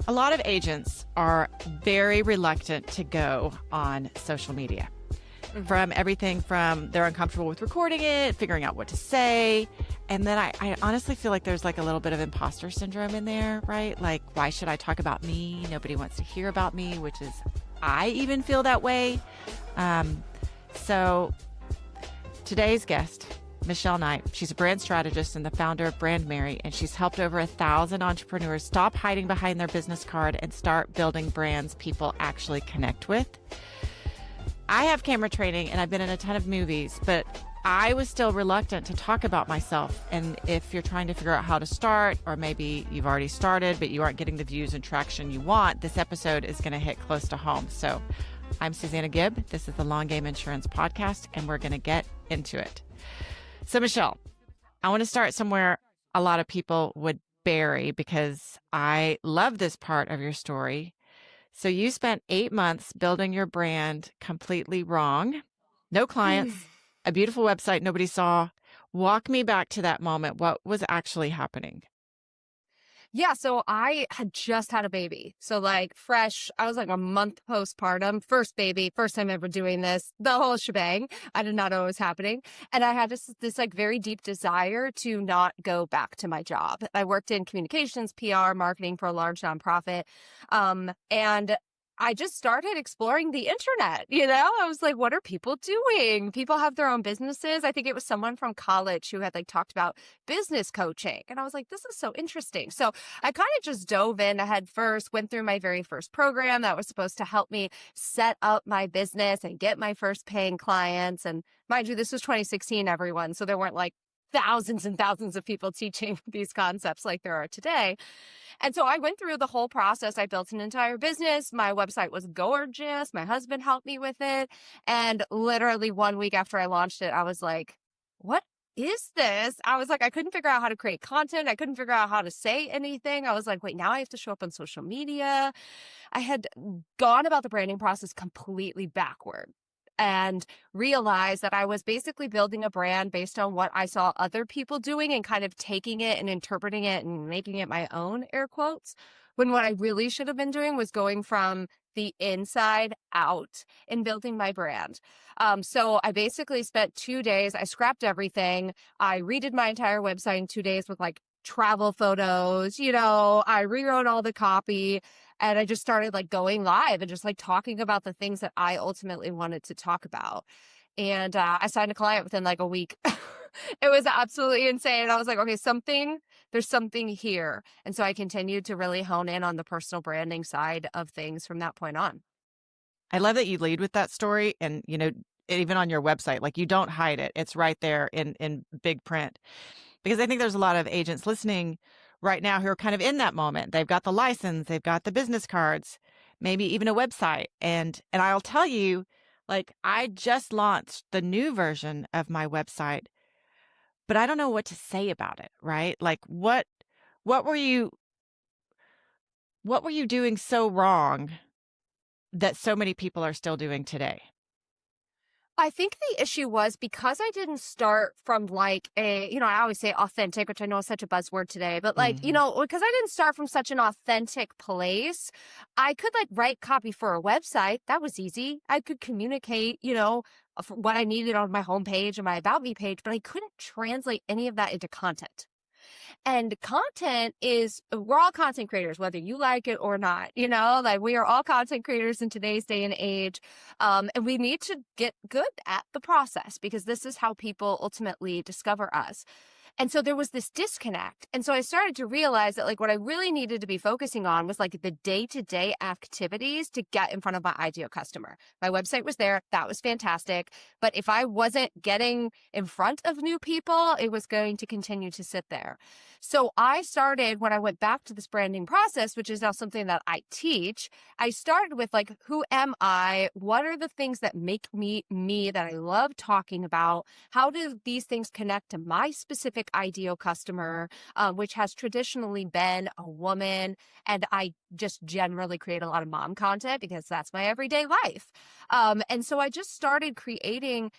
A lot of agents are very reluctant to go on social media. From everything from they're uncomfortable with recording it, figuring out what to say. And then I honestly feel like there's like a little bit of imposter syndrome in there, right? Like, why should I talk about me? Nobody wants to hear about me, which is, I even feel that way. So today's guest, Michelle Knight, she's a brand strategist and the founder of BrandMerry, and she's helped over 1,000 entrepreneurs stop hiding behind their business card and start building brands people actually connect with. I have camera training and I've been in a ton of movies, but I was still reluctant to talk about myself. And if you're trying to figure out how to start, or maybe you've already started, but you aren't getting the views and traction you want, this episode is going to hit close to home. So I'm Susanna Gibb. This is the Long Game Insurance Podcast, and we're going to get into it. So Michelle, I want to start somewhere a lot of people would bury because I love this part of your story. So you spent 8 months building your brand completely wrong. No clients, a beautiful website nobody saw. Walk me back to that moment. What was actually happening? Yeah, so I had just had a baby. So like fresh, I was like a month postpartum, first baby, first time ever doing this, the whole shebang. I did not know what was happening. And I had this like very deep desire to not go back to my job. I worked in communications, PR, marketing for a large nonprofit. And I just started exploring the internet. I was like, what are people doing? People have their own businesses. I think it was someone from college who had like talked about business coaching. And I was like, this is so interesting. So I kind of just dove in head first, went through my very first program that was supposed to help me set up my business and get my first paying clients. And mind you, this was 2016, everyone. So there weren't like thousands and thousands of people teaching these concepts like there are today. And so I went through the whole process. I built an entire business. My website was gorgeous. My husband helped me with it. And literally 1 week after I launched it, I was like, what is this? I was like, I couldn't figure out how to create content. I couldn't figure out how to say anything. I was like, wait, now I have to show up on social media. I had gone about the branding process completely backward and realized that I was basically building a brand based on what I saw other people doing and kind of taking it and interpreting it and making it my own, air quotes, when what I really should have been doing was going from the inside out and building my brand. So I basically spent 2 days, I scrapped everything. I redid my entire website in 2 days with like travel photos, I rewrote all the copy. And I just started like going live and just like talking about the things that I ultimately wanted to talk about. And I signed a client within like a week. It was absolutely insane. I was like, okay, there's something here. And so I continued to really hone in on the personal branding side of things from that point on. I love that you lead with that story. And, even on your website, like you don't hide it. It's right there in big print. Because I think there's a lot of agents listening right now who are kind of in that moment. They've got the license, they've got the business cards, maybe even a website. And I'll tell you, like, I just launched the new version of my website, but I don't know what to say about it, right? Like what were you doing so wrong that so many people are still doing today? I think the issue was because I didn't start from like I always say authentic, which I know is such a buzzword today, but like, because I didn't start from such an authentic place, I could like write copy for a website. That was easy. I could communicate, what I needed on my homepage and my About Me page, but I couldn't translate any of that into content. And content we're all content creators, whether you like it or not, like we are all content creators in today's day and age. And we need to get good at the process because this is how people ultimately discover us. And so there was this disconnect. And so I started to realize that like what I really needed to be focusing on was like the day-to-day activities to get in front of my ideal customer. My website was there. That was fantastic. But if I wasn't getting in front of new people, it was going to continue to sit there. So I started, when I went back to this branding process, which is now something that I teach, I started with like, who am I? What are the things that make me me that I love talking about? How do these things connect to my specific ideal customer, which has traditionally been a woman. And I just generally create a lot of mom content because that's my everyday life. And so I just started creating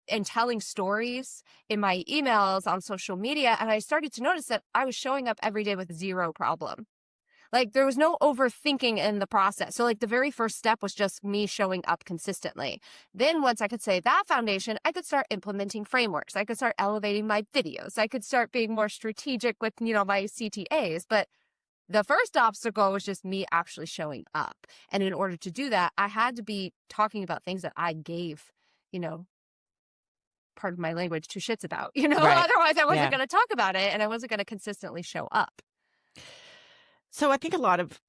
and telling stories in my emails on social media. And I started to notice that I was showing up every day with zero problem. Like there was no overthinking in the process. So like the very first step was just me showing up consistently. Then once I could say that foundation, I could start implementing frameworks. I could start elevating my videos. I could start being more strategic with, my CTAs. But the first obstacle was just me actually showing up. And in order to do that, I had to be talking about things that I gave, you know, pardon my language, two shits about, Right. otherwise I wasn't Yeah. going to talk about it and I wasn't going to consistently show up. So I think a lot of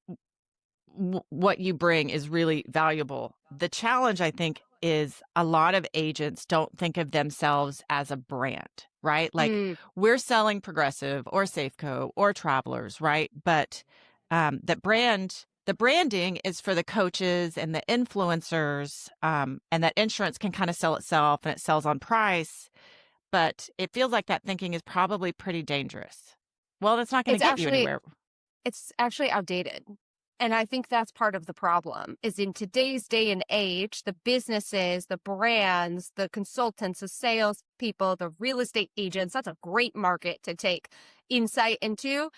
what you bring is really valuable. The challenge, I think, is a lot of agents don't think of themselves as a brand, right? Like we're selling Progressive or Safeco or Travelers, right? But the branding is for the coaches and the influencers, and that insurance can kind of sell itself and it sells on price. But it feels like that thinking is probably pretty dangerous. Well, that's not going to It's get you actually anywhere. it's actually outdated. And I think that's part of the problem is in today's day and age, the businesses, the brands, the consultants, the sales people, the real estate agents, that's a great market to take insight into.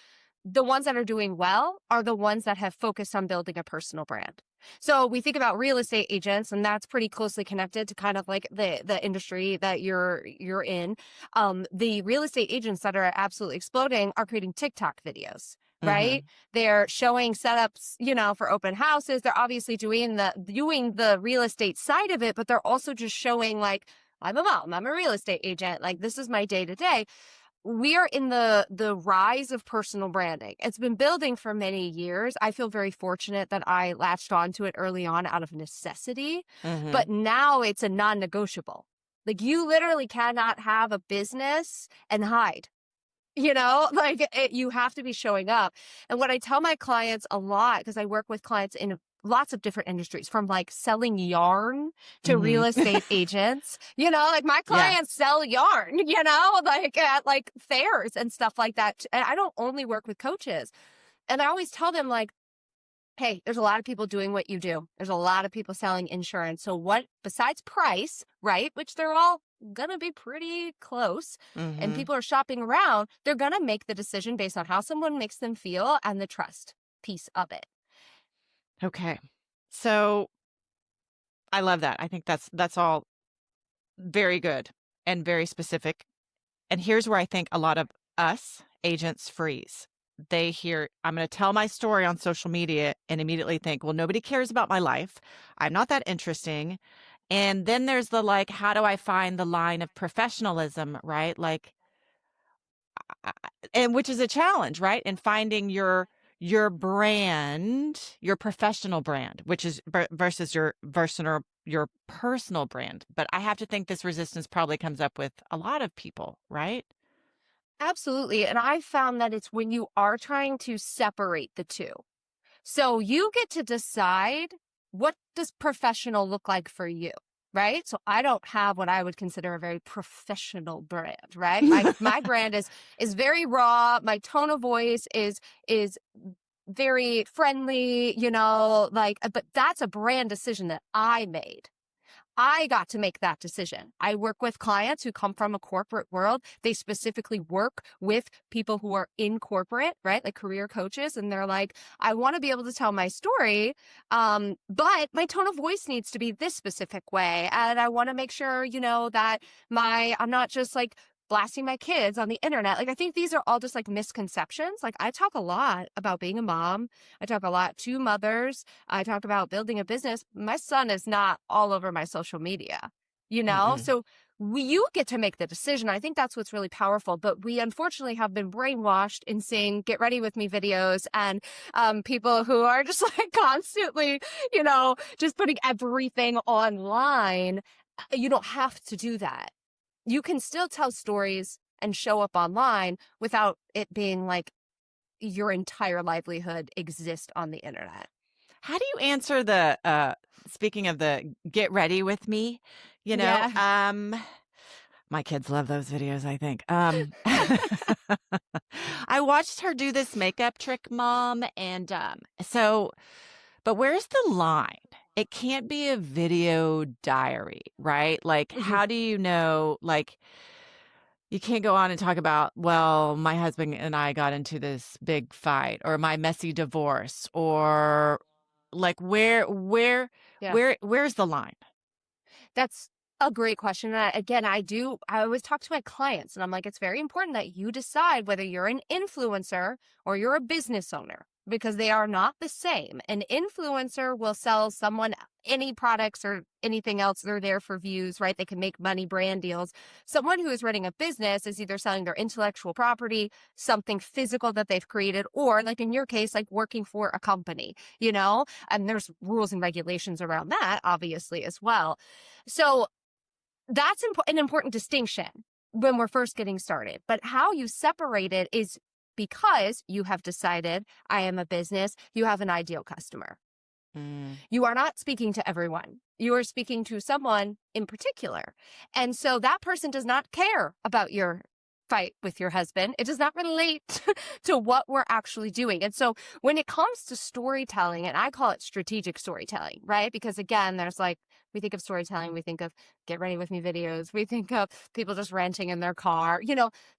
The ones that are doing well are the ones that have focused on building a personal brand. So we think about real estate agents, and that's pretty closely connected to kind of like the industry that you're in. The real estate agents that are absolutely exploding are creating TikTok videos. Right? They're showing setups, for open houses. They're obviously doing the real estate side of it, but they're also just showing like, I'm a mom, I'm a real estate agent. Like this is my day to day. We are in the rise of personal branding. It's been building for many years. I feel very fortunate that I latched onto it early on out of necessity, but now it's a non-negotiable. Like you literally cannot have a business and hide. You have to be showing up. And what I tell my clients a lot, because I work with clients in lots of different industries, from like selling yarn to real estate agents, like my clients sell yarn, like at like fairs and stuff like that. And I don't only work with coaches. And I always tell them like, hey, there's a lot of people doing what you do. There's a lot of people selling insurance. So what, besides price, right, which they're all going to be pretty close and people are shopping around, they're going to make the decision based on how someone makes them feel and the trust piece of it. Okay. So I love that. I think that's all very good and very specific. And here's where I think a lot of us agents freeze. They hear, I'm going to tell my story on social media and immediately think, well, nobody cares about my life. I'm not that interesting. And then there's the like, how do I find the line of professionalism, right? Like, and which is a challenge, right? And finding your brand, your professional brand, which is versus your personal brand. But I have to think this resistance probably comes up with a lot of people, right? Absolutely. And I found that it's when you are trying to separate the two. So you get to decide, what does professional look like for you, right? So I don't have what I would consider a very professional brand, right? My brand is very raw. My tone of voice is very friendly, but that's a brand decision that I made. I got to make that decision. I work with clients who come from a corporate world. They specifically work with people who are in corporate, right? Like career coaches. And they're like, I want to be able to tell my story, but my tone of voice needs to be this specific way. And I want to make sure, that I'm not just like blasting my kids on the internet. Like, I think these are all just like misconceptions. Like, I talk a lot about being a mom. I talk a lot to mothers. I talk about building a business. My son is not all over my social media, So you get to make the decision. I think that's what's really powerful. But we unfortunately have been brainwashed in seeing get ready with me videos and people who are just like constantly, just putting everything online. You don't have to do that. You can still tell stories and show up online without it being like your entire livelihood exists on the internet. How do you answer the speaking of the get ready with me, my kids love those videos, I think. I watched her do this makeup trick, Mom, and but where's the line? It can't be a video diary, right? Like, how do you know, like, You can't go on and talk about, well, my husband and I got into this big fight, or my messy divorce, or like Yeah. where's the line? That's a great question. And I always talk to my clients and I'm like, it's very important that you decide whether you're an influencer or you're a business owner because they are not the same. An influencer will sell someone any products or anything else. They're there for views, right? They can make money, brand deals. Someone who is running a business is either selling their intellectual property, something physical that they've created, or like in your case, like working for a company, and there's rules and regulations around that, obviously, as well. So that's an important distinction when we're first getting started. But how you separate it is because you have decided, I am a business, you have an ideal customer. You are not speaking to everyone. You are speaking to someone in particular. And so that person does not care about your fight with your husband. It does not relate to what we're actually doing. And so when it comes to storytelling, and I call it strategic storytelling, right? Because again, there's like, we think of storytelling, we think of get ready with me videos, we think of people just ranting in their car.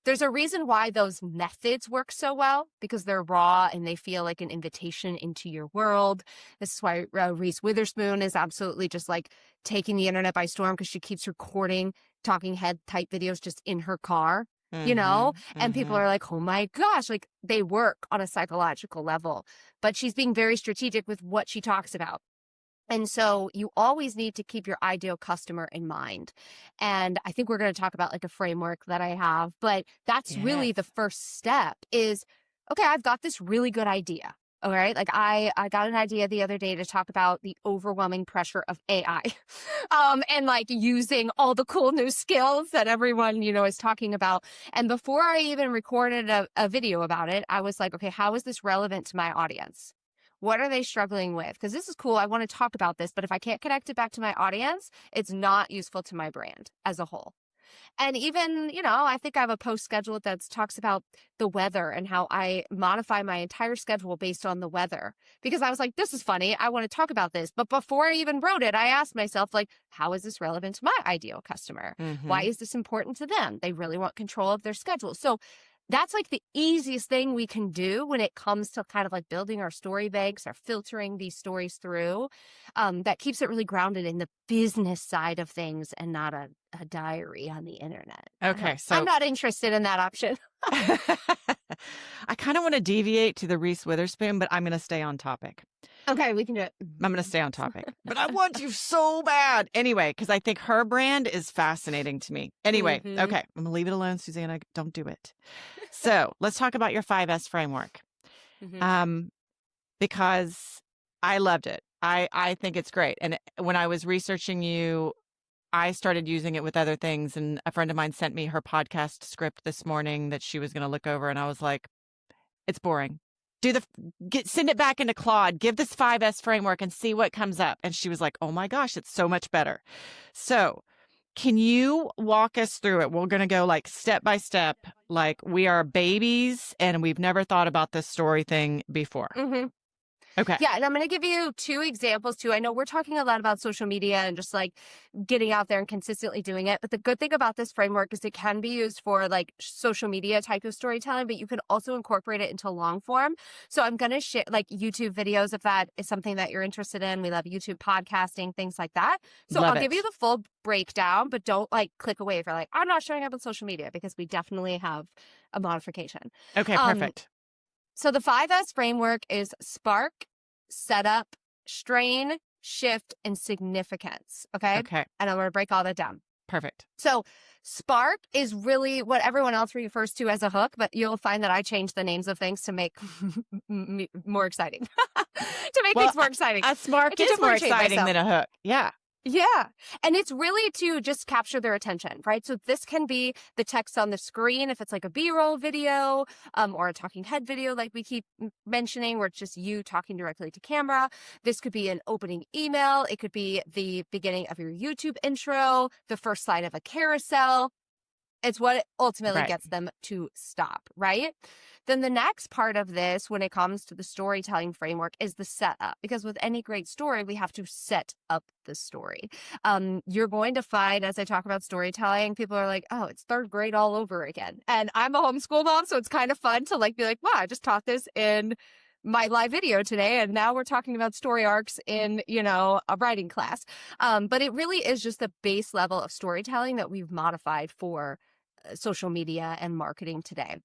There's a reason why those methods work so well because they're raw and they feel like an invitation into your world. This is why Reese Witherspoon is absolutely just like taking the internet by storm because she keeps recording talking head type videos just in her car. And people are like, oh my gosh, like they work on a psychological level, but she's being very strategic with what she talks about. And so you always need to keep your ideal customer in mind. And I think we're going to talk about like a framework that I have, but that's really the first step is, okay, I've got this really good idea. All right. Like I got an idea the other day to talk about the overwhelming pressure of AI and like using all the cool new skills that everyone, is talking about. And before I even recorded a video about it, I was like, okay, how is this relevant to my audience? What are they struggling with? Because this is cool. I want to talk about this, but if I can't connect it back to my audience, it's not useful to my brand as a whole. And even, I think I have a post scheduled that talks about the weather and how I modify my entire schedule based on the weather. Because I was like, this is funny. I want to talk about this. But before I even wrote it, I asked myself, like, how is this relevant to my ideal customer? Why is this important to them? They really want control of their schedule. So that's like the easiest thing we can do when it comes to kind of like building our story banks or filtering these stories through. That keeps it really grounded in the business side of things and not a diary on the internet. Okay, so I'm not interested in that option. I kind of want to deviate to the Reese Witherspoon, but I'm going to stay on topic. Okay, we can do it. I'm going to stay on topic, but I want to so bad. Anyway, because I think her brand is fascinating to me. Anyway, okay, I'm going to leave it alone, Susanna. Don't do it. So let's talk about your 5S framework. Because I loved it. I think it's great. And when I was researching you, I started using it with other things. And a friend of mine sent me her podcast script this morning that she was going to look over. And I was like, it's boring. Send it back into Claude, give this 5S framework and see what comes up. And she was like, oh my gosh, it's so much better. So can you walk us through it? We're going to go like step by step, like we are babies and we've never thought about this story thing before. Okay. Yeah. And I'm going to give you 2 examples too. I know we're talking a lot about social media and just like getting out there and consistently doing it. But the good thing about this framework is it can be used for like social media type of storytelling, but you can also incorporate it into long form. So I'm going to share like YouTube videos if that is something that you're interested in. We love YouTube podcasting, things like that. So I'll give you the full breakdown, but don't like click away if you're like, I'm not showing up on social media because we definitely have a modification. Okay, perfect. So the 5S framework is spark, setup, strain, shift, and significance. Okay. And I'm going to break all that down. Perfect. So spark is really what everyone else refers to as a hook, but you'll find that I changed the names of things to make more exciting. Things more exciting. A spark is more exciting than a hook. Yeah. Yeah. And it's really to just capture their attention, right? So this can be the text on the screen if it's like a B-roll video or a talking head video like we keep mentioning where it's just you talking directly to camera. This could be an opening email. It could be the beginning of your YouTube intro, the first slide of a carousel. It's what ultimately Right. gets them to stop, right? Then the next part of this, when it comes to the storytelling framework, is the setup. Because with any great story, we have to set up the story. You're going to find, as I talk about storytelling, people are like, oh, it's third grade all over again. And I'm a homeschool mom, so it's kind of fun to like be like, wow, I just taught this in my live video today, and now we're talking about story arcs in, a writing class. But it really is just the base level of storytelling that we've modified for social media and marketing today.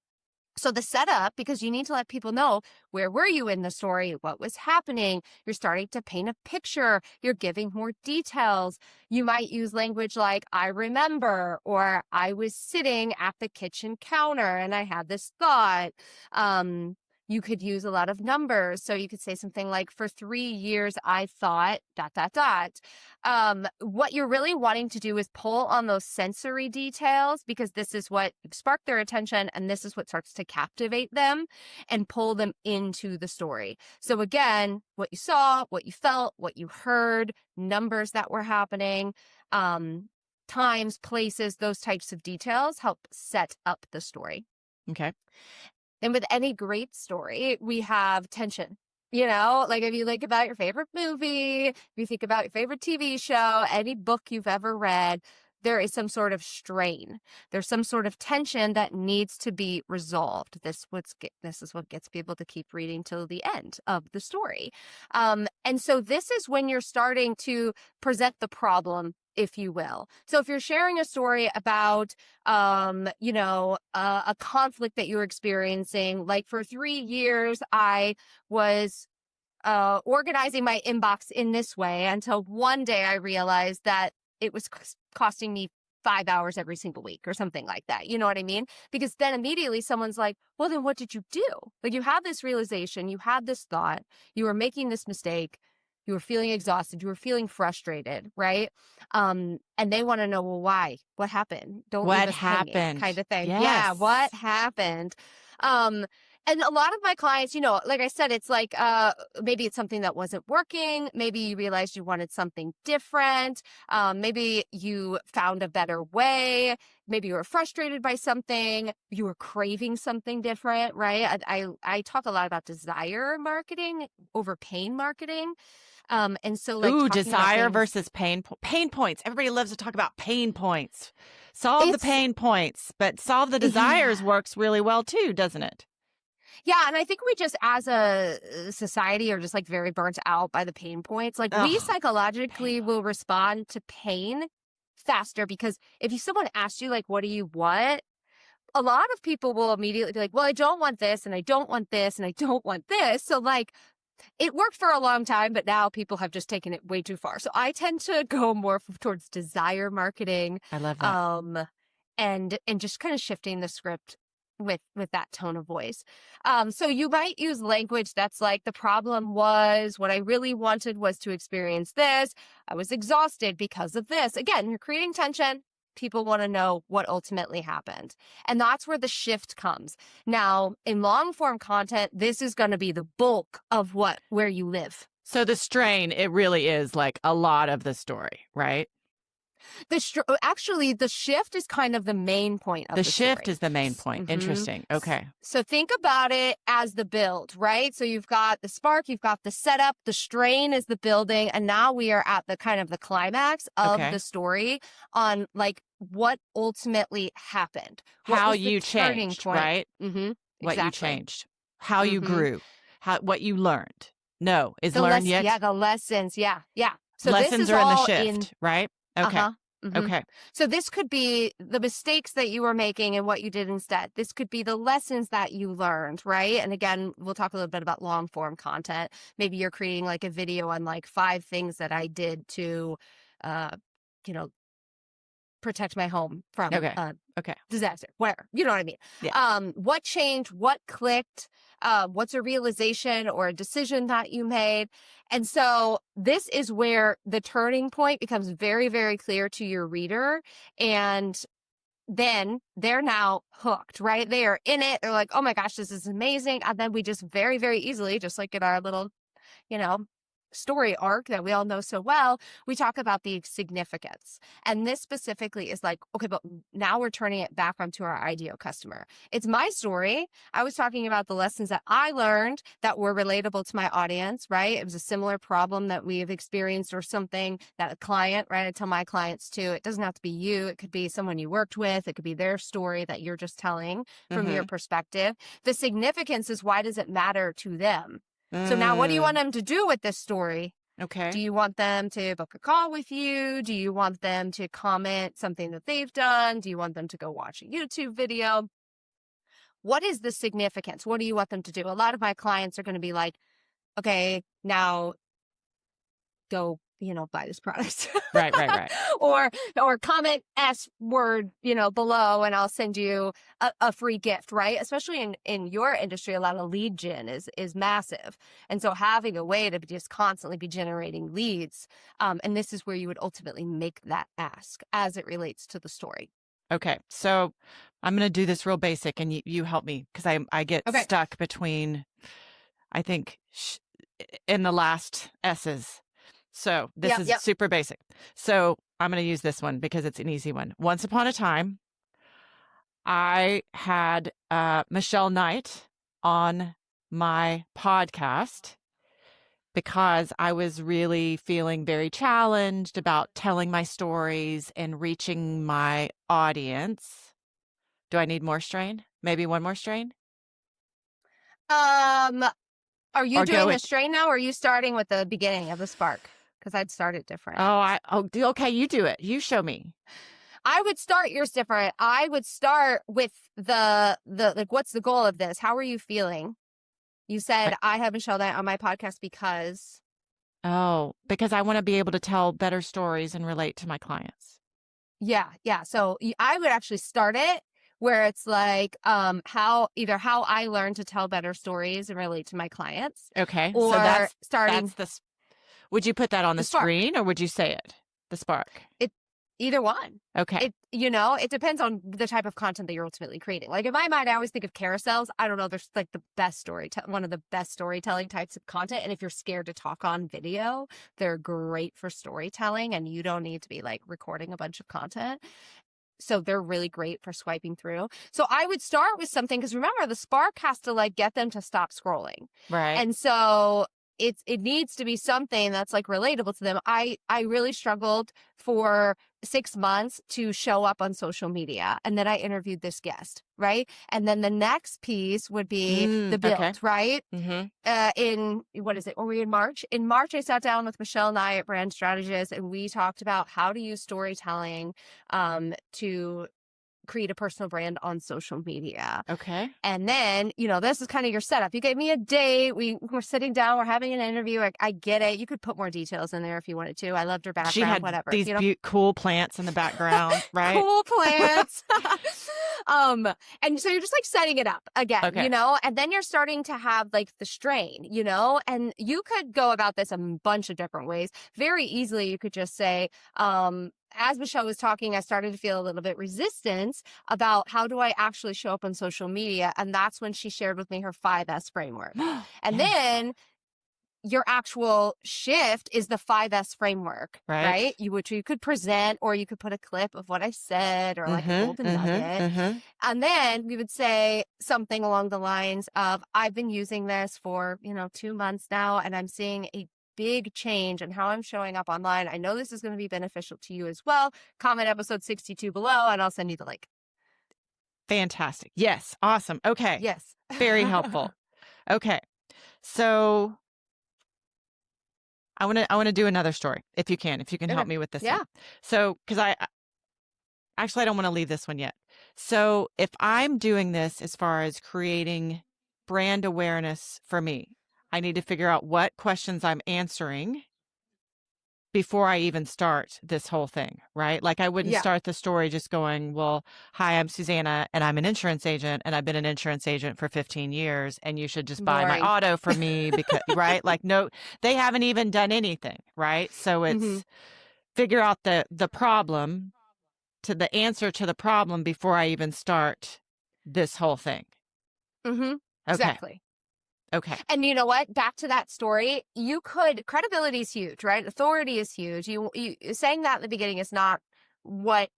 So the setup, because you need to let people know, where were you in the story? What was happening? You're starting to paint a picture. You're giving more details. You might use language like, I remember, or I was sitting at the kitchen counter and I had this thought. You could use a lot of numbers. So you could say something like, for 3 years, I thought ... What you're really wanting to do is pull on those sensory details, because this is what sparked their attention, and this is what starts to captivate them and pull them into the story. So again, what you saw, what you felt, what you heard, numbers that were happening, times, places, those types of details help set up the story. Okay. And with any great story, we have tension. Like if you think about your favorite movie, if you think about your favorite TV show, any book you've ever read, there is some sort of strain. There's some sort of tension that needs to be resolved. This is what gets people to keep reading till the end of the story. And so this is when you're starting to present the problem, if you will. So if you're sharing a story about, a conflict that you're experiencing, like for 3 years, I was organizing my inbox in this way until one day I realized that it was costing me 5 hours every single week or something like that. You know what I mean? Because then immediately someone's like, well, then what did you do? Like, you had this realization, you had this thought, you were making this mistake, you were feeling exhausted, you were feeling frustrated, right? And they want to know, well, why? What happened? Don't leave What us hanging, happened? kind of thing. Yes. Yeah, what happened? And a lot of my clients, like I said, it's like maybe it's something that wasn't working. Maybe you realized you wanted something different. Maybe you found a better way. Maybe you were frustrated by something. You were craving something different, right? I talk a lot about desire marketing over pain marketing. And so like desire versus pain points. Everybody loves to talk about pain points. Solve the pain points, but solve the desires works really well too, doesn't it? Yeah, and I think we just, as a society, are just like very burnt out by the pain points. Like, we psychologically will respond to pain faster, because if someone asks you, like, what do you want? A lot of people will immediately be like, well, I don't want this, and I don't want this, and I don't want this. So like, it worked for a long time, but now people have just taken it way too far. So I tend to go more towards desire marketing. I love that. And just kind of shifting the script with that tone of voice. So you might use language that's like, the problem was, what I really wanted was to experience this. I was exhausted because of this. Again, you're creating tension. People want to know what ultimately happened. And that's where the shift comes. Now, in long form content, this is going to be the bulk of where you live. So the strain, it really is like a lot of the story, right? Actually, the shift is kind of the main point of the shift story. Is the main point. Mm-hmm. Interesting. Okay. So think about it as the build, right? So you've got the spark, you've got the setup, the strain is the building, and now we are at the kind of the climax of the story on like what ultimately happened. How you changed, right? Mm-hmm. What you changed. How you grew. What you learned. No, is learned yet? Yeah, the lessons. Yeah. So lessons are in the shift, right? Okay. Mm-hmm. Okay. So this could be the mistakes that you were making and what you did instead. This could be the lessons that you learned, right? And again, we'll talk a little bit about long form content. Maybe you're creating like a video on like 5 things that I did to, protect my home from disaster, whatever. You know what I mean? Yeah. What changed? What clicked? What's a realization or a decision that you made? And so this is where the turning point becomes very, very clear to your reader. And then they're now hooked, right? They are in it. They're like, oh my gosh, this is amazing. And then we just very, very easily, just like in our little, story arc that we all know so well, we talk about the significance. And this specifically is like, okay, but now we're turning it back onto our ideal customer. It's my story. I was talking about the lessons that I learned that were relatable to my audience, right? It was a similar problem that we've experienced or something that a client, right? I tell my clients too, it doesn't have to be you. It could be someone you worked with. It could be their story that you're just telling from your perspective. The significance is, why does it matter to them? So now what do you want them to do with this story? Okay. Do you want them to book a call with you? Do you want them to comment something that they've done? Do you want them to go watch a YouTube video? What is the significance? What do you want them to do? A lot of my clients are going to be like, okay, now go, buy this product. Right. or comment S word, below, and I'll send you a free gift, right? Especially in your industry, a lot of lead gen is massive. And so having a way to just constantly be generating leads, and this is where you would ultimately make that ask as it relates to the story. Okay. So I'm going to do this real basic, and you help me, because I get stuck between, I think, in the last S's. So this is super basic. So I'm going to use this one because it's an easy one. Once upon a time, I had Michelle Knight on my podcast because I was really feeling very challenged about telling my stories and reaching my audience. Do I need more strain? Maybe one more strain? Are you doing a strain now, or are you starting with the beginning of the spark? Because I'd start it different. Okay, you do it. You show me. I would start yours different. I would start with the like, what's the goal of this? How are you feeling? You said, I have Michelle Knight on my podcast because... because I want to be able to tell better stories and relate to my clients. Yeah. So I would actually start it where it's like how I learned to tell better stories and relate to my clients. Okay. Or so that's starting... Would you put that on the screen, or would you say it? The spark? Either one. Okay. It depends on the type of content that you're ultimately creating. Like in my mind, I always think of carousels. I don't know. There's like the best one of the best storytelling types of content. And if you're scared to talk on video, they're great for storytelling, and you don't need to be like recording a bunch of content. So they're really great for swiping through. So I would start with something, because remember, the spark has to like get them to stop scrolling. Right. And so it needs to be something that's like relatable to them. I really struggled for 6 months to show up on social media, and then I interviewed this guest, right? And then the next piece would be the build, right? In what is it? Were we in March? In March, I sat down with Michelle Knight, brand strategist, and we talked about how to use storytelling to create a personal brand on social media. Okay. And then, this is kind of your setup. You gave me a date. We're sitting down. We're having an interview. I get it. You could put more details in there if you wanted to. I loved her background, she had whatever. These cool plants in the background, right? Cool plants. And so you're just like setting it up again, and then you're starting to have like the strain, and you could go about this a bunch of different ways. Very easily, you could just say, as Michelle was talking, I started to feel a little bit resistance about how do I actually show up on social media. And that's when she shared with me her 5S framework. And then your actual shift is the 5S framework, right? Which you could present, or you could put a clip of what I said, or like a golden nugget. And then we would say something along the lines of, I've been using this for, 2 months now, and I'm seeing a big change in how I'm showing up online. I know this is going to be beneficial to you as well. Comment episode 62 below, and I'll send you the link. Fantastic. Yes. Awesome. Okay. Yes. Very helpful. Okay. So I want to do another story if you can help me with this one. So, because I don't want to leave this one yet. So if I'm doing this as far as creating brand awareness for me, I need to figure out what questions I'm answering before I even start this whole thing, right? Like I wouldn't start the story just going, well, hi, I'm Susanna and I'm an insurance agent and I've been an insurance agent for 15 years and you should just buy my auto from me because, right? Like, no, they haven't even done anything, right? So it's figure out the problem, to the answer to the problem before I even start this whole thing. Okay. Exactly. Okay. And you know what? Back to that story, credibility is huge, right? Authority is huge. You saying that in the beginning is not what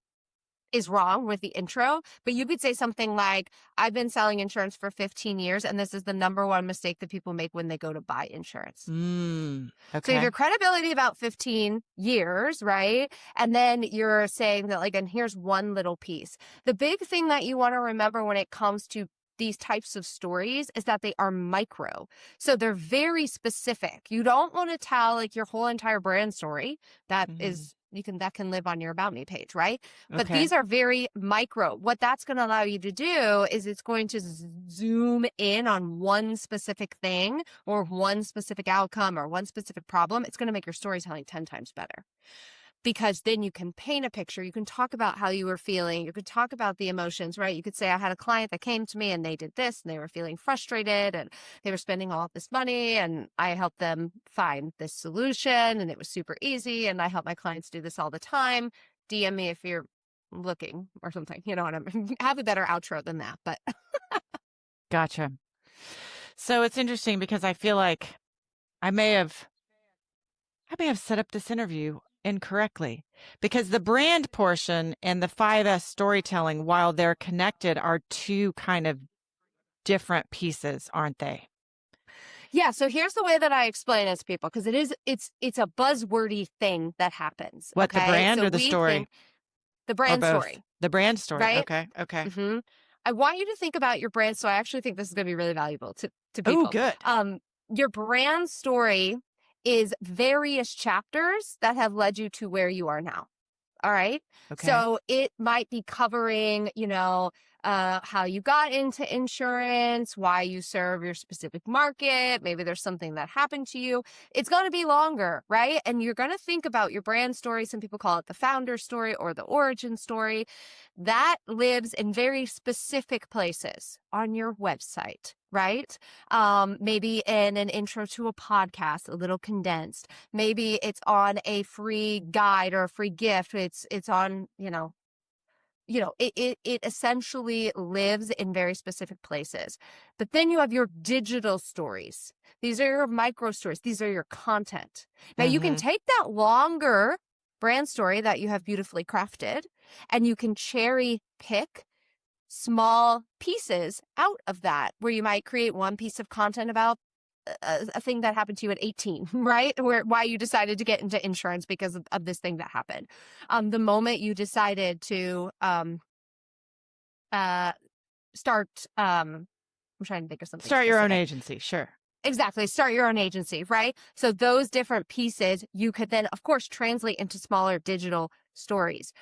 is wrong with the intro, but you could say something like, I've been selling insurance for 15 years, and this is the number one mistake that people make when they go to buy insurance. So you have your Okay. credibility about 15 years, right? And then you're saying that, like, and here's one little piece. The big thing that you want to remember when it comes to these types of stories is that they are micro. So they're very specific. You don't want to tell like your whole entire brand story. That is, that can live on your About Me page, right? But Okay. these are very micro. What that's going to allow you to do is it's going to zoom in on one specific thing or one specific outcome or one specific problem. It's going to make your storytelling 10 times better. Because then you can paint a picture. You can talk about how you were feeling. You could talk about the emotions, right? You could say, I had a client that came to me and they did this and they were feeling frustrated and they were spending all of this money and I helped them find this solution and it was super easy. And I help my clients do this all the time. DM me if you're looking or something. You know what I mean? Have a better outro than that, but. Gotcha. So it's interesting because I feel like I may have set up this interview incorrectly, because the brand portion and the 5S storytelling, while they're connected, are two kind of different pieces, aren't they? Yeah. So here's the way that I explain it to people, because it's a buzzwordy thing that happens. What, the brand or the story? The Or brand both? story, The brand story. right? Okay. Okay. Mm-hmm. I want you to think about your brand story. I actually think this is going to be really valuable to Oh, people. good. Your brand story is various chapters that have led you to where you are now. All right. Okay. So it might be covering, how you got into insurance, why you serve your specific market. Maybe there's something that happened to you. It's going to be longer, right? And you're going to think about your brand story. Some people call it the founder story or the origin story. That lives in very specific places on your website, right? Maybe in an intro to a podcast, a little condensed. Maybe it's on a free guide or a free gift. It's on, it essentially lives in very specific places. But then you have your digital stories. These are your micro stories. These are your content. Now you can take that longer brand story that you have beautifully crafted and you can cherry pick small pieces out of that, where you might create one piece of content about a thing that happened to you at 18, right? Why you decided to get into insurance because of this thing that happened. The moment you decided to start, I'm trying to think of something. Start your own specific. agency. Sure. Exactly. Start your own agency, right? So those different pieces you could then, of course, translate into smaller digital stories.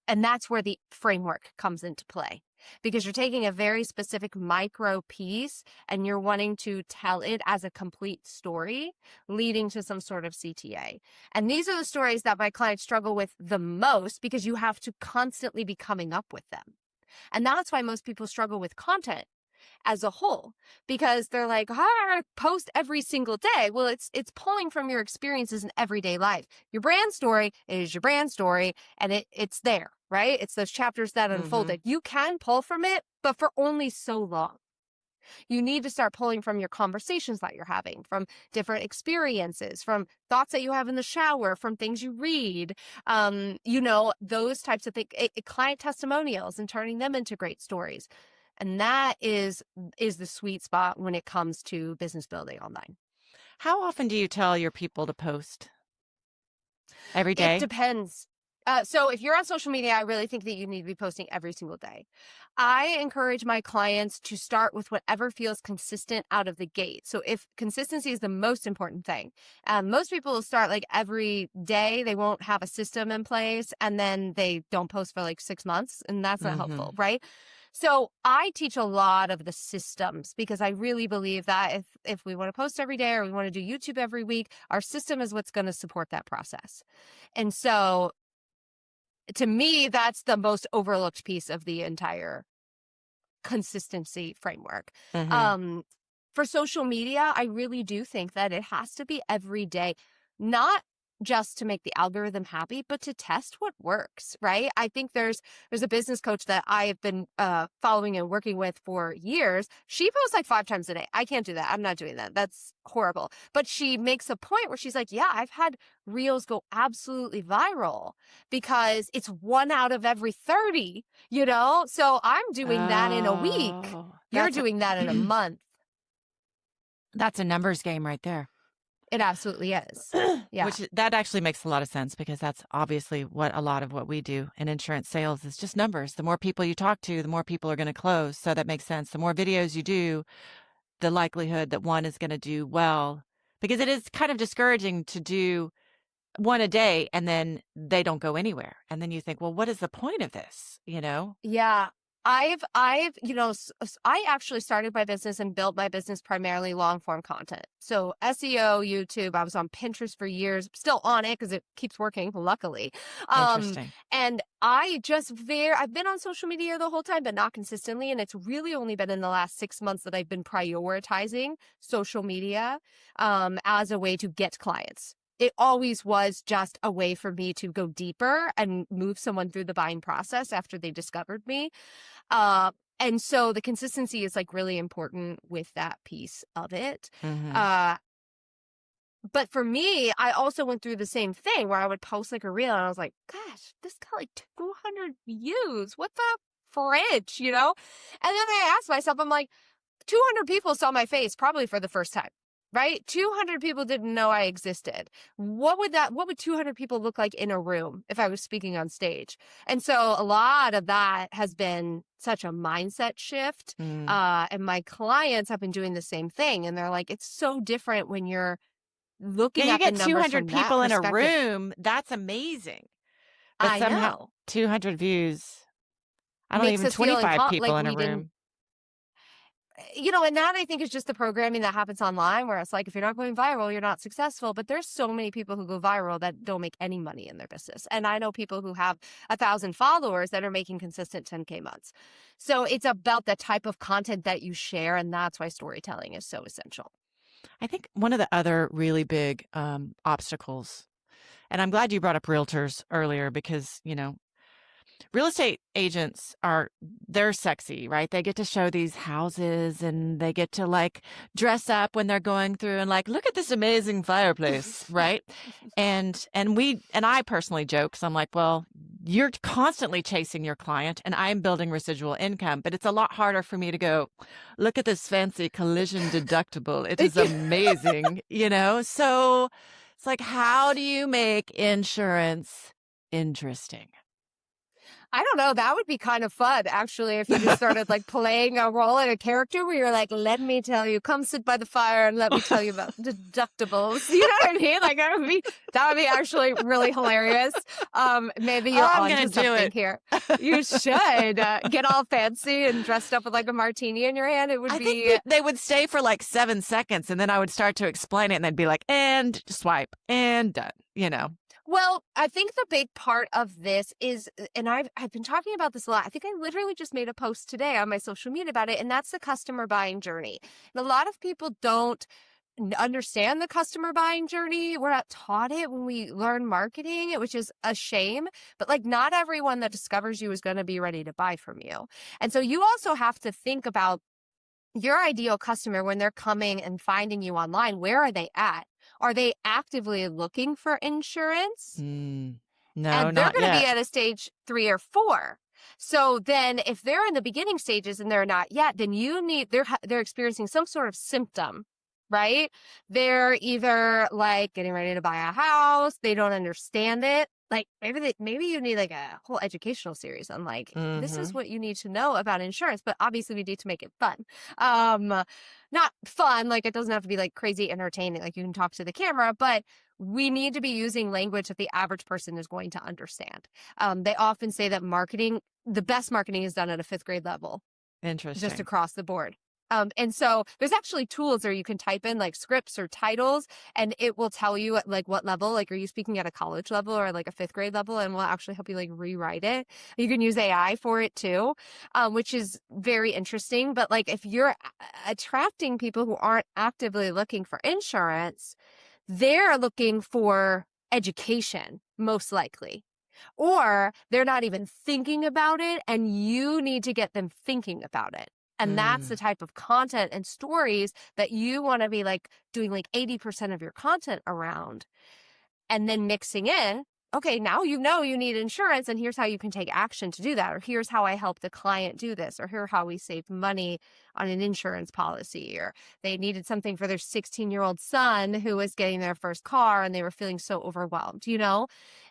And that's where the framework comes into play, because you're taking a very specific micro piece and you're wanting to tell it as a complete story leading to some sort of CTA. And these are the stories that my clients struggle with the most, because you have to constantly be coming up with them. And that's why most people struggle with content as a whole, because they're like, I post every single day. Well, it's pulling from your experiences in everyday life. Your brand story is your brand story, and it's there, right? It's those chapters that unfolded. You can pull from it, but for only so long. You need to start pulling from your conversations that you're having, from different experiences, from thoughts that you have in the shower, from things you read, those types of things, client testimonials, and turning them into great stories. And that is the sweet spot when it comes to business building online. How often do you tell your people to post? Every day? It depends. So if you're on social media, I really think that you need to be posting every single day. I encourage my clients to start with whatever feels consistent out of the gate. So if consistency is the most important thing, most people will start like every day. They won't have a system in place and then they don't post for like 6 months, and that's not helpful, right? So I teach a lot of the systems, because I really believe that if we want to post every day or we want to do YouTube every week, our system is what's going to support that process. And so to me, that's the most overlooked piece of the entire consistency framework. For social media, I really do think that it has to be every day, not just to make the algorithm happy, but to test what works, right? I think there's a business coach that I have been following and working with for years. She posts like 5 times a day. I can't do that. I'm not doing that. That's horrible. But she makes a point where she's like, yeah, I've had reels go absolutely viral because it's 1 out of every 30, So I'm doing that in a week. Oh, You're doing that in a month. That's a numbers game right there. It absolutely is. Yeah. That actually makes a lot of sense, because that's obviously what a lot of what we do in insurance sales is just numbers. The more people you talk to, the more people are going to close. So that makes sense. The more videos you do, the likelihood that one is going to do well, because it is kind of discouraging to do one a day and then they don't go anywhere. And then you think, well, what is the point of this? Yeah. I actually started my business and built my business primarily long form content. So SEO, YouTube, I was on Pinterest for years, still on it because it keeps working, luckily. Interesting. And I've been on social media the whole time, but not consistently. And it's really only been in the last 6 months that I've been prioritizing social media as a way to get clients. It always was just a way for me to go deeper and move someone through the buying process after they discovered me. And so the consistency is like really important with that piece of it. Mm-hmm. But for me, I also went through the same thing where I would post like a reel and I was like, gosh, this got like 200 views. What the fridge, And then I asked myself, I'm like, 200 people saw my face probably for the first time. Right? 200 people didn't know I existed. What would 200 people look like in a room if I was speaking on stage? And so a lot of that has been such a mindset shift. And my clients have been doing the same thing. And they're like, it's so different when you're looking at the numbers. You get 200 people in a perspective. room. That's amazing. But I somehow know. 200 views. I don't Makes even us feel 25 people like in a we didn't. room. And that I think is just the programming that happens online where it's like, if you're not going viral, you're not successful. But there's so many people who go viral that don't make any money in their business. And I know people who have 1,000 followers that are making consistent 10K months. So it's about the type of content that you share. And that's why storytelling is so essential. I think one of the other really big obstacles, and I'm glad you brought up realtors earlier, because, real estate agents they're sexy, right? They get to show these houses and they get to like dress up when they're going through and like, look at this amazing fireplace, right? And I personally joke, because I'm like, well, you're constantly chasing your client and I'm building residual income, but it's a lot harder for me to go, look at this fancy collision deductible. It is amazing, So it's like, how do you make insurance interesting? I don't know. That would be kind of fun, actually, if you just started like playing a role in a character where you're like, let me tell you, come sit by the fire and let me tell you about deductibles. You know what I mean? Like that would be actually really hilarious. Maybe you're onto something here. You should get all fancy and dressed up with like a martini in your hand. I think they would stay for like 7 seconds and then I would start to explain it and they'd be like, and swipe and done, Well, I think the big part of this is, and I've been talking about this a lot. I think I literally just made a post today on my social media about it, and that's the customer buying journey. And a lot of people don't understand the customer buying journey. We're not taught it when we learn marketing, which is a shame. But like, not everyone that discovers you is going to be ready to buy from you. And so you also have to think about your ideal customer when they're coming and finding you online. Where are they at? Are they actively looking for insurance? No, and they're going to be at a stage 3 or 4. So then if they're in the beginning stages and they're not yet, then they're experiencing some sort of symptom, right? They're either like getting ready to buy a house. They don't understand it. Like maybe you need like a whole educational series on like, this is what you need to know about insurance, but obviously we need to make it fun. Not fun, like it doesn't have to be like crazy entertaining, like you can talk to the camera, but we need to be using language that the average person is going to understand. They often say that the best marketing is done at a 5th grade level. Interesting. Just across the board. And so there's actually tools where you can type in like scripts or titles and it will tell you at like what level, like, are you speaking at a college level or like a 5th grade level, and will actually help you like rewrite it. You can use AI for it too, which is very interesting. But like, if you're attracting people who aren't actively looking for insurance, they're looking for education, most likely. Or they're not even thinking about it, and you need to get them thinking about it. And that's the type of content and stories that you want to be like doing like 80% of your content around. And then mixing in, okay, now you know you need insurance, and here's how you can take action to do that. Or here's how I help the client do this. Or here's how we save money on an insurance policy. Or they needed something for their 16-year-old son who was getting their first car and they were feeling so overwhelmed, you know?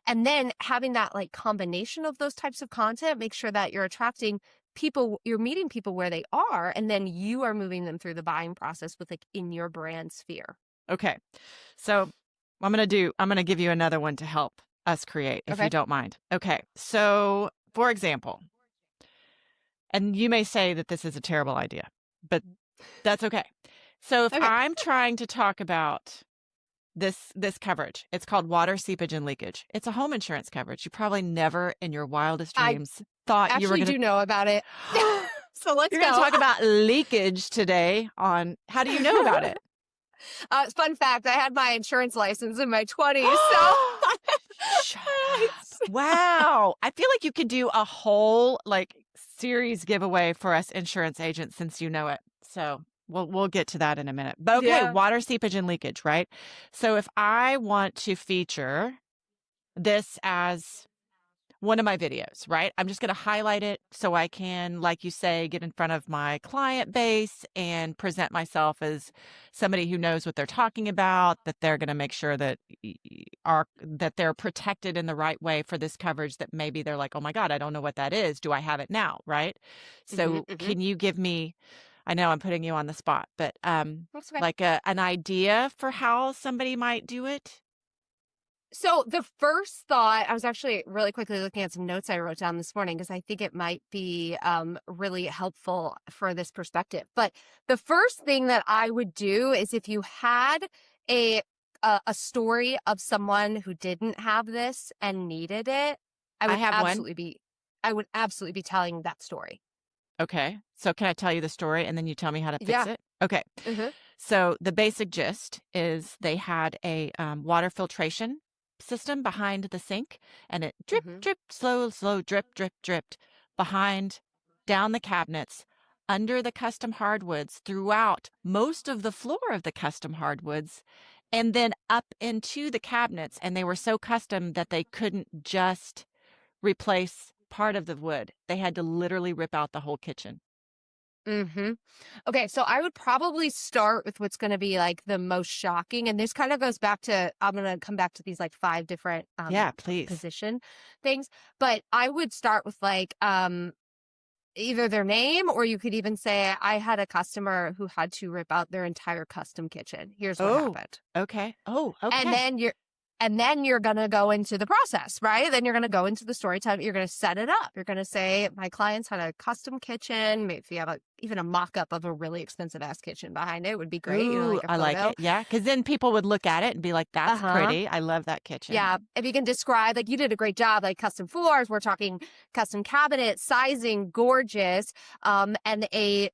And then having that like combination of those types of content, make sure that you're attracting people, you're meeting people where they are, and then you are moving them through the buying process with like in your brand sphere. Okay. So I'm going to give you another one to help us create, if you don't mind. Okay. So for example, and you may say that this is a terrible idea, but that's okay. So if I'm trying to talk about this coverage, it's called water seepage and leakage. It's a home insurance coverage. You probably never in your wildest dreams thought you were going to know about it. So let's You're going to talk about leakage today on how do you know about it? Fun fact, I had my insurance license in my 20s, so. Shut up. Wow. I feel like you could do a whole like series giveaway for us insurance agents since you know it. So we'll get to that in a minute. But okay, water seepage and leakage, right? So if I want to feature this as one of my videos, right? I'm just going to highlight it so I can, like you say, get in front of my client base and present myself as somebody who knows what they're talking about, that they're going to make sure that they're protected in the right way for this coverage, that maybe they're like, oh my God, I don't know what that is. Do I have it now? Right? So can you give me, I know I'm putting you on the spot, but like an idea for how somebody might do it? So the first thought, I was actually really quickly looking at some notes I wrote down this morning because I think it might be really helpful for this perspective. But the first thing that I would do is if you had a story of someone who didn't have this and needed it, I would absolutely be telling that story. Okay. So can I tell you the story and then you tell me how to fix it? Okay. So the basic gist is they had a water filtration system behind the sink, and it drip, slow, dripped behind, down the cabinets, under the custom hardwoods, throughout most of the floor of the custom hardwoods, and then up into the cabinets. And they were so custom that they couldn't just replace part of the wood. They had to literally rip out the whole kitchen. Okay, so I would probably start with what's going to be like the most shocking. And this kind of goes back to, I'm going to come back to these like 5 different position things. But I would start with like either their name, or you could even say, I had a customer who had to rip out their entire custom kitchen. Here's what happened. Okay. Oh, okay. And then you're going to go into the process, right? Then you're going to go into the story time. You're going to set it up. You're going to say, my clients had a custom kitchen. Maybe if you have even a mock-up of a really expensive ass kitchen behind it would be great. Ooh, I like it. Yeah. Because then people would look at it and be like, that's pretty. I love that kitchen. Yeah. If you can describe, like, you did a great job, like custom floors, we're talking custom cabinets, sizing, gorgeous, and a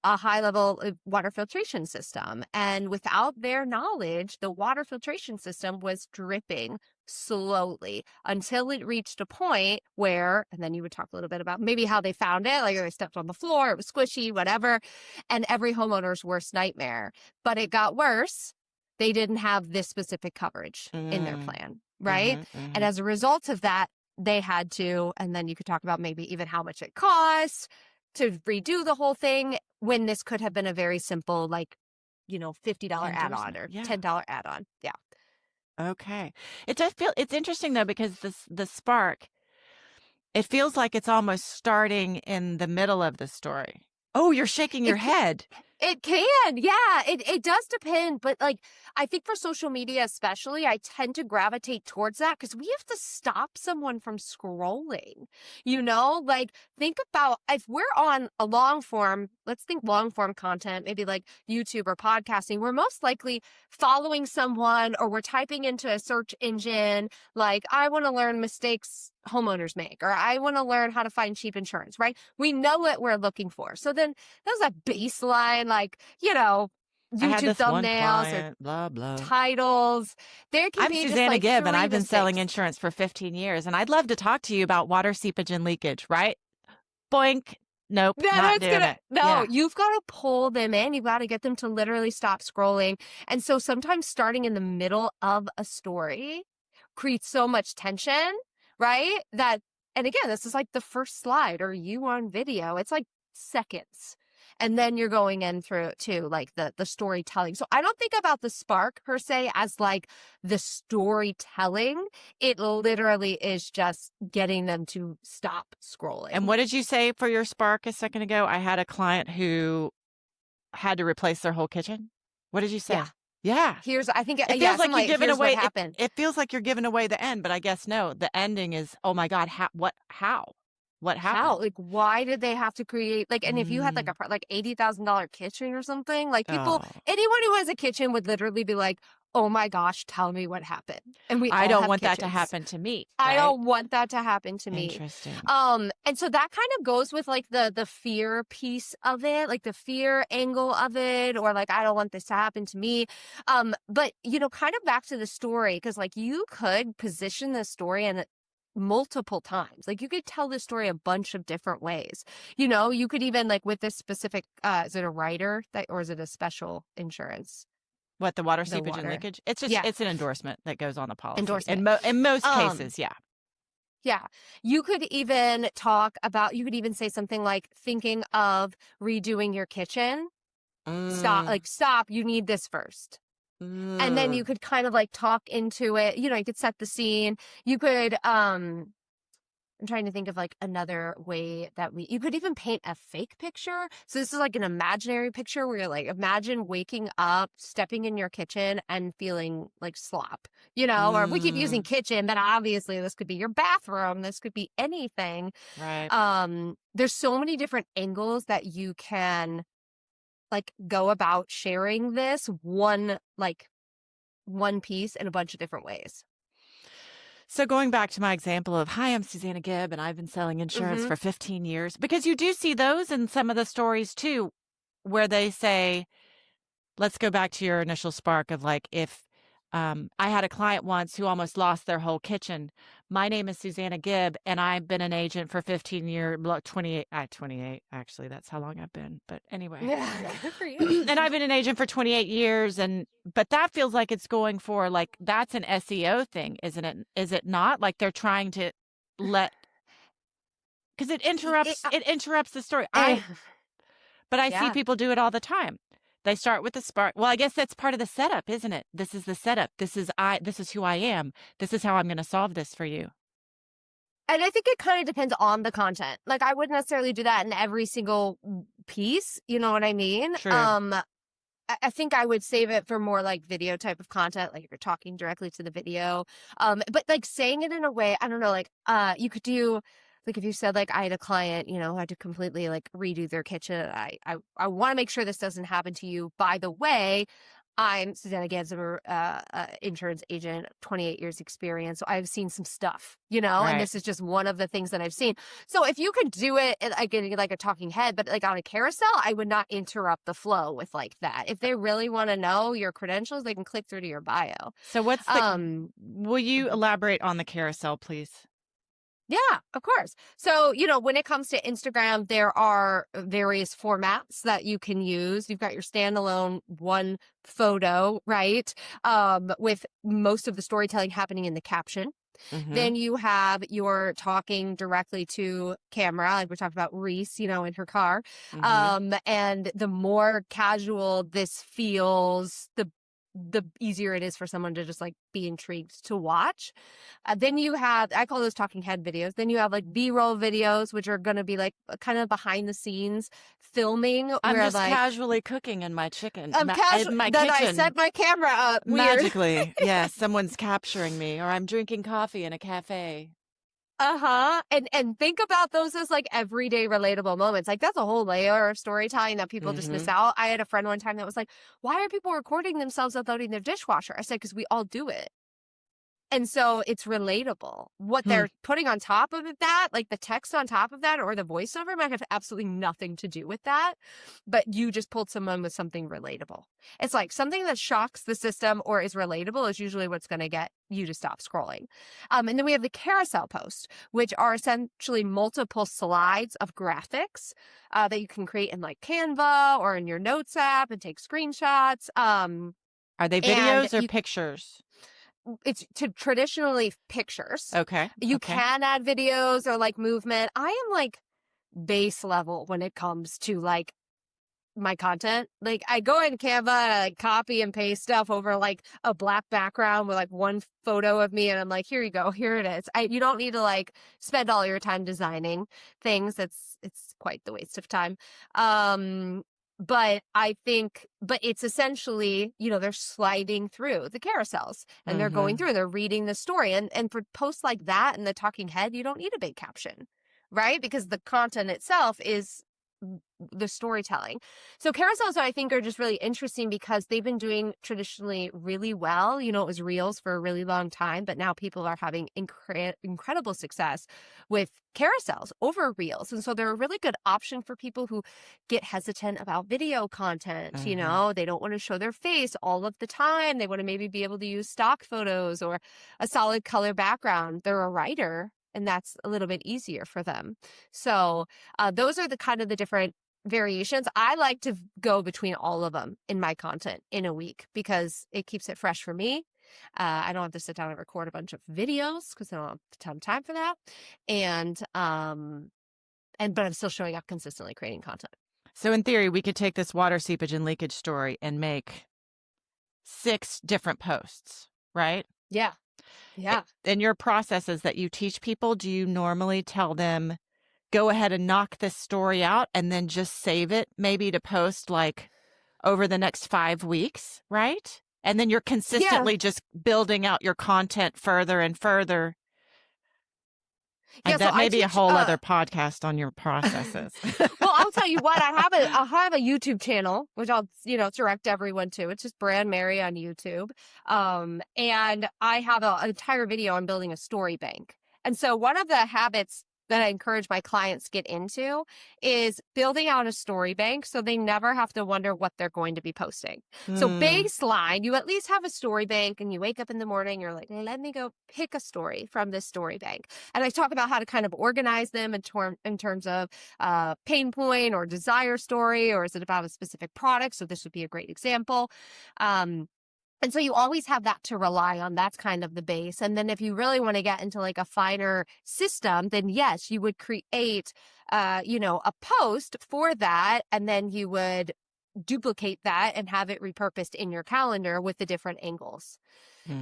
high-level water filtration system. And without their knowledge, the water filtration system was dripping slowly until it reached a point where, and then you would talk a little bit about maybe how they found it, like they stepped on the floor, it was squishy, whatever, and every homeowner's worst nightmare. But it got worse. They didn't have this specific coverage in their plan, right? And as a result of that, they had to, and then you could talk about maybe even how much it cost to redo the whole thing, when this could have been a very simple, like, $50 add-on or $10 add-on. Yeah. Okay. It does feel, it's interesting though, because the spark, it feels like it's almost starting in the middle of the story. Oh, you're shaking your head. It can. Yeah, it does depend. But like, I think for social media especially, I tend to gravitate towards that because we have to stop someone from scrolling. Like, think about if we're on a long form, let's think long form content, maybe like YouTube or podcasting, we're most likely following someone, or we're typing into a search engine like, I want to learn mistakes homeowners make, or I want to learn how to find cheap insurance, right? We know what we're looking for. So then there's a baseline, like, I had YouTube this one thumbnails or client, blah, blah. titles. There can I'm be just Susanna like Gibb, and 3 I've been selling mistakes. insurance for 15 years, and I'd love to talk to you about water seepage and leakage, right? Boink. Nope, Yeah, not doing it. no, Yeah. you've got to pull them in. You've got to get them to literally stop scrolling. And so sometimes starting in the middle of a story creates so much tension, right? And again, this is like the first slide or you on video. It's like seconds. And then you're going in through to like the storytelling. So I don't think about the spark per se as like the storytelling. It literally is just getting them to stop scrolling. And what did you say for your spark a second ago? I had a client who had to replace their whole kitchen. What did you say? Yeah. Yeah. I think It feels like you're giving away. What happened. It feels like you're giving away the end, but I guess no. The ending is, oh my God, how? What happened? How? Like, why did they have to create like? And if you had like a like $80,000 kitchen or something, like anyone who has a kitchen would literally be like, "Oh my gosh, tell me what happened." And I don't want kitchens. that to happen to me. I right? don't want that to happen to me. Interesting. And so that kind of goes with like the fear piece of it, like the fear angle of it, or like I don't want this to happen to me. But kind of back to the story, because like you could position the story and multiple times. Like you could tell this story a bunch of different ways. You could even like with this specific, is it a rider or is it a special insurance? What, the water seepage and leakage? It's just, it's an endorsement that goes on the policy. Endorsement. In most cases, yeah. Yeah. You could even say something like thinking of redoing your kitchen. Stop, you need this first. And then you could kind of like talk into it. You could set the scene. You could, I'm trying to think of like another way that you could even paint a fake picture. So this is like an imaginary picture where you're like, imagine waking up, stepping in your kitchen and feeling like slop, or we keep using kitchen, but obviously this could be your bathroom. This could be anything. Right. There's so many different angles that you can like go about sharing this one piece in a bunch of different ways. So going back to my example of, hi, I'm Susanna Gibb, and I've been selling insurance for 15 years, because you do see those in some of the stories too, where they say, let's go back to your initial spark of like, if I had a client once who almost lost their whole kitchen. My name is Susanna Gibb, and I've been an agent for 15 years, 28, actually, that's how long I've been. But anyway, good for you. And I've been an agent for 28 years. But that feels like it's going for like, that's an SEO thing, isn't it? Is it not? Like they're trying to because it interrupts the story. But I see people do it all the time. They start with the spark. Well, I guess that's part of the setup, isn't it? This is the setup. This is who I am. This is how I'm going to solve this for you. And I think it kind of depends on the content. Like I wouldn't necessarily do that in every single piece. You know what I mean? True. I think I would save it for more like video type of content, like if you're talking directly to the video. But like saying it in a way, I don't know, like you could do, like if you said like I had a client, who had to completely like redo their kitchen. I want to make sure this doesn't happen to you. By the way, I'm Susanna Gibbs, I'm an insurance agent, 28 years experience. So I've seen some stuff, Right. and this is just one of the things that I've seen. So if you could do it like a talking head, but like on a carousel, I would not interrupt the flow with like that. If they really want to know your credentials, they can click through to your bio. So what's will you elaborate on the carousel, please? Yeah, of course. So, when it comes to Instagram, there are various formats that you can use. You've got your standalone one photo, right? With most of the storytelling happening in the caption. Then you have your talking directly to camera, like we're talking about Reese, in her car. And the more casual this feels, the easier it is for someone to just like be intrigued to watch. Then you have, I call those talking head videos. Then you have like B-roll videos, which are going to be like kind of behind the scenes filming. I'm where, just like, casually cooking in my chicken. I'm in my then kitchen. I set my camera up. Magically. Yes, someone's capturing me, or I'm drinking coffee in a cafe. And think about those as like everyday relatable moments. Like that's a whole layer of storytelling that people just miss out. I had a friend one time that was like, why are people recording themselves uploading their dishwasher? I said, because we all do it. And so it's relatable. What they're putting on top of that, like the text on top of that or the voiceover, might have absolutely nothing to do with that. But you just pulled someone with something relatable. It's like something that shocks the system or is relatable is usually what's going to get you to stop scrolling. And then we have the carousel post, which are essentially multiple slides of graphics that you can create in like Canva or in your Notes app and take screenshots. Are they videos or pictures? It's traditionally pictures. Okay. You can add videos or like movement. I am like base level when it comes to like my content. Like I go in Canva and I like copy and paste stuff over like a black background with like one photo of me and I'm like, here you go, here it is. You don't need to like spend all your time designing things. It's quite the waste of time. But it's essentially, they're sliding through the carousels and they're going through, they're reading the story. And for posts like that and the talking head, you don't need a big caption, right? Because the content itself is the storytelling. So carousels, I think, are just really interesting because they've been doing traditionally really well. It was Reels for a really long time, but now people are having incredible success with carousels over Reels. And so they're a really good option for people who get hesitant about video content. They don't want to show their face all of the time. They want to maybe be able to use stock photos or a solid color background. They're a writer, and that's a little bit easier for them. So those are the kind of the different variations. I like to go between all of them in my content in a week because it keeps it fresh for me. I don't have to sit down and record a bunch of videos because I don't have a ton of time for that. But I'm still showing up consistently creating content. So in theory, we could take this water seepage and leakage story and make 6 different posts, right? Yeah. Yeah. In your processes that you teach people, do you normally tell them, go ahead and knock this story out and then just save it maybe to post like over the next 5 weeks, right? And then you're consistently just building out your content further and further. And that may be a whole other podcast on your processes. Well, I'll tell you what, I'll have a YouTube channel, which I'll, direct everyone to. It's just BrandMerry on YouTube. And I have an entire video on building a story bank. And so one of the habits that I encourage my clients to get into is building out a story bank so they never have to wonder what they're going to be posting. So baseline, you at least have a story bank and you wake up in the morning, you're like, let me go pick a story from this story bank. And I talk about how to kind of organize them in terms of pain point or desire story, or is it about a specific product? So this would be a great example. And so you always have that to rely on. That's kind of the base. And then if you really want to get into like a finer system, then yes, you would create, a post for that. And then you would duplicate that and have it repurposed in your calendar with the different angles.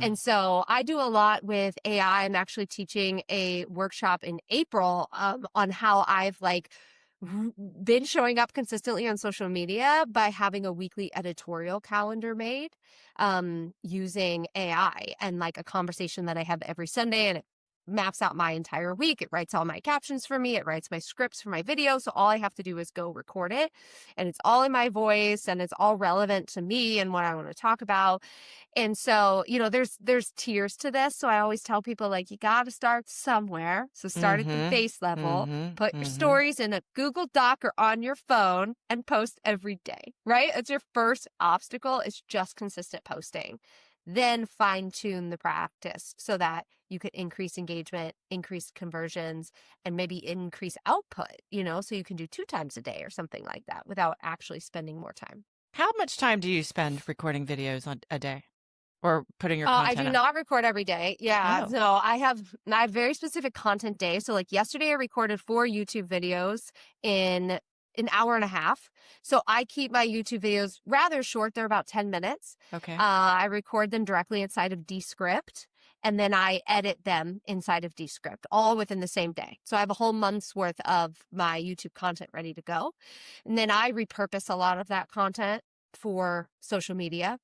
And so I do a lot with AI. I'm actually teaching a workshop in April on how I've been showing up consistently on social media by having a weekly editorial calendar made using AI and like a conversation that I have every Sunday, and it maps out my entire week. It writes all my captions for me. It writes my scripts for my videos. So all I have to do is go record it, and it's all in my voice and it's all relevant to me and what I want to talk about. And so, there's tiers to this. So I always tell people you got to start somewhere. So start at the base level, put your stories in a Google Doc or on your phone and post every day, right? It's your first obstacle. It's just consistent posting. Then fine tune the practice so that you could increase engagement, increase conversions, and maybe increase output, so you can do 2 times a day or something like that without actually spending more time. How much time do you spend recording videos on a day or putting your content I do up? not record every day. Yeah. Oh. No, I have very specific content days. So yesterday I recorded 4 YouTube videos in an hour and a half. So I keep my YouTube videos rather short. They're about 10 minutes. Okay. I record them directly inside of Descript, and then I edit them inside of Descript, all within the same day. So I have a whole month's worth of my YouTube content ready to go. And then I repurpose a lot of that content for social media,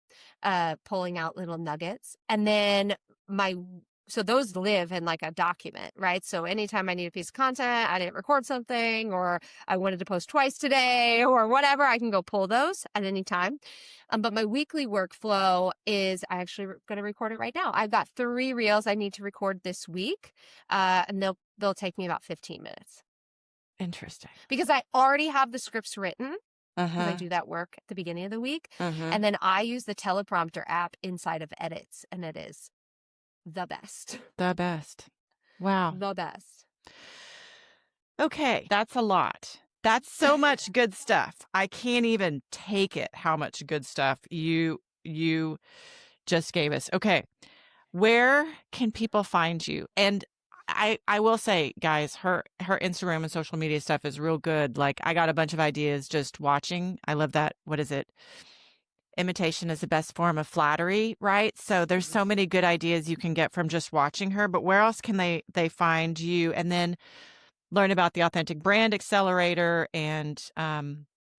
pulling out little nuggets. And then my so those live in like a document, right? So anytime I need a piece of content, I didn't record something, or I wanted to post twice today or whatever, I can go pull those at any time. But my weekly workflow is I actually going to record it right now. I've got 3 reels I need to record this week, and they'll take me about 15 minutes. Interesting. Because I already have the scripts written. Because I Uh-huh. do that work at the beginning of the week. Uh-huh. And then I use the teleprompter app inside of Edits, and it is the best. The best. Wow. The best. Okay, that's a lot. That's so much good stuff. I can't even take it how much good stuff you just gave us. Okay. Where can people find you? And I will say, guys, her Instagram and social media stuff is real good. Like, I got a bunch of ideas just watching. I love that. What is it? Imitation is the best form of flattery, right? So there's so many good ideas you can get from just watching her. But where else can they find you? And then learn about the Authentic Brand Accelerator and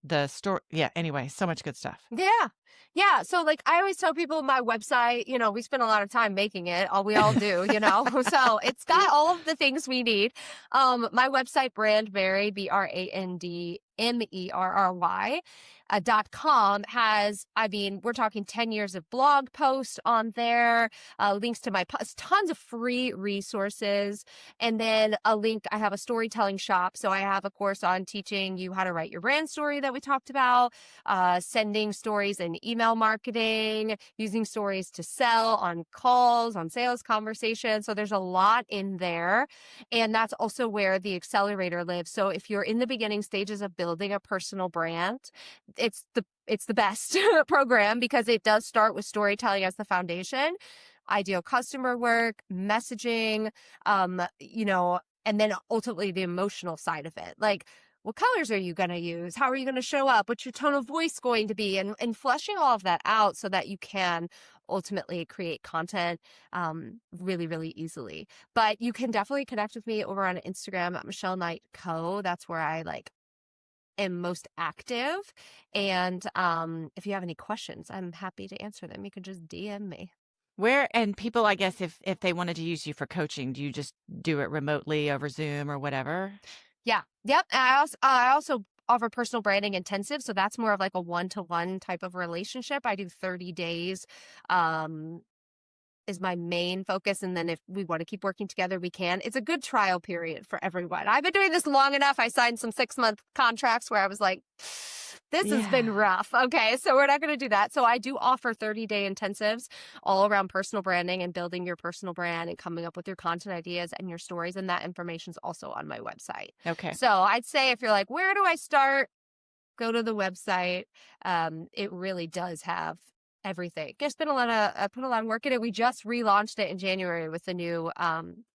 the store. Yeah, anyway, so much good stuff. Yeah. Yeah. So like I always tell people my website, we spend a lot of time making it. We all do, So it's got all of the things we need. My website, BrandMerry, BrandMerry, .com has, we're talking 10 years of blog posts on there, links to my tons of free resources, and then I have a storytelling shop. So I have a course on teaching you how to write your brand story that we talked about, sending stories in email marketing, using stories to sell on calls, on sales conversations. So there's a lot in there. And that's also where the accelerator lives. So if you're in the beginning stages of building a personal brand, it's the best program because it does start with storytelling as the foundation, ideal customer work, messaging, and then ultimately the emotional side of it. Like, what colors are you going to use? How are you going to show up? What's your tone of voice going to be? And fleshing all of that out so that you can ultimately create content really, really easily. But you can definitely connect with me over on Instagram at Michelle Knight Co. That's where I am most active. And if you have any questions, I'm happy to answer them. You can just DM me. And people, I guess, if they wanted to use you for coaching, do you just do it remotely over Zoom or whatever? Yeah. Yep. I also offer personal branding intensive. So that's more of like a 1-to-1 type of relationship. I do 30 days. Is my main focus. And then if we want to keep working together, we can. It's a good trial period for everyone. I've been doing this long enough. I signed some 6-month contracts where I was like, this has been rough. Okay, so we're not going to do that. So I do offer 30-day intensives all around personal branding and building your personal brand and coming up with your content ideas and your stories. And that information is also on my website. Okay. So I'd say if you're like, where do I start? Go to the website. It really does have everything. I put a lot of work in it. We just relaunched it in January with the new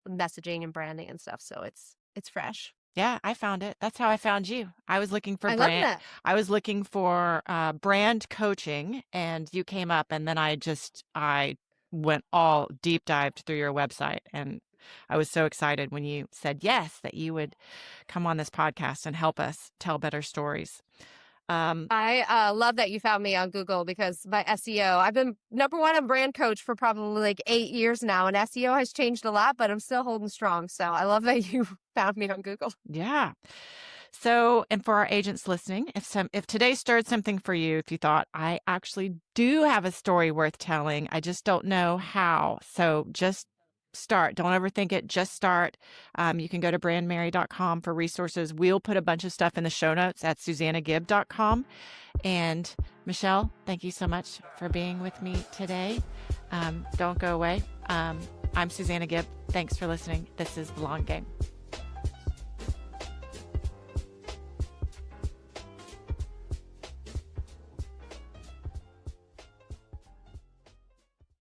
messaging and branding and stuff. So it's fresh. Yeah, I found it. That's how I found you. I was looking for I brand. love that. I was looking for brand coaching, and you came up, and then I went all deep dived through your website, and I was so excited when you said yes, that you would come on this podcast and help us tell better stories. I love that you found me on Google because my SEO, I've been number 1 on brand coach for probably like 8 years now, and SEO has changed a lot, but I'm still holding strong. So I love that you found me on Google. Yeah. So, and for our agents listening, if today stirred something for you, if you thought, I actually do have a story worth telling, I just don't know how. So just start. Don't overthink it. Just start. You can go to brandmerry.com for resources. We'll put a bunch of stuff in the show notes at susannahgibb.com. And Michelle, thank you so much for being with me today. Don't go away. I'm Susanna Gibb. Thanks for listening. This is The Long Game.